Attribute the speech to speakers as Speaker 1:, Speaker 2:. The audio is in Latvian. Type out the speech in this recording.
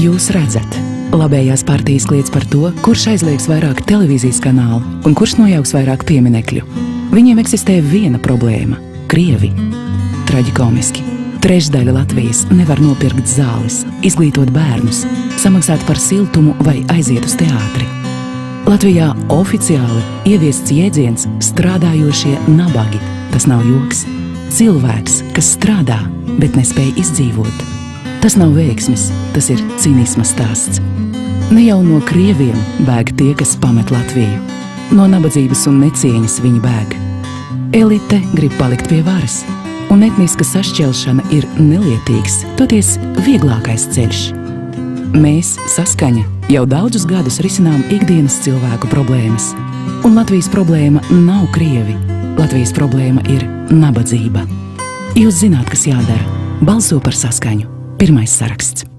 Speaker 1: Jūs redzat, labējās partijas kliedz par to, kurš aizliegs vairāk televīzijas kanālu un kurš nojauks vairāk pieminekļu. Viņiem eksistē viena problēma – Krievi. Traģikomiski. Trešdaļa Latvijas nevar nopirkt zāles, izglītot bērnus, samaksāt par siltumu vai aiziet uz teātri. Latvijā oficiāli ieviests jēdziens strādājošie nabagi. Tas nav joks. Cilvēks, kas strādā, bet nespēj izdzīvot. Tas nav veiksmis, tas ir cinisma stāsts. Ne jau no Krieviem bēg tie, kas pamet Latviju. No nabadzības un necieņas viņi bēg. Elite grib palikt pie varas, un etniska sašķelšana ir nelietīgs, toties vieglākais ceļš. Mēs, Saskaņa, jau daudzus gadus risinām ikdienas cilvēku problēmas. Un Latvijas problēma nav Krievi. Latvijas problēma ir nabadzība. Jūs zināt, kas jādara. Balso par Saskaņu. Pirmais saraksts.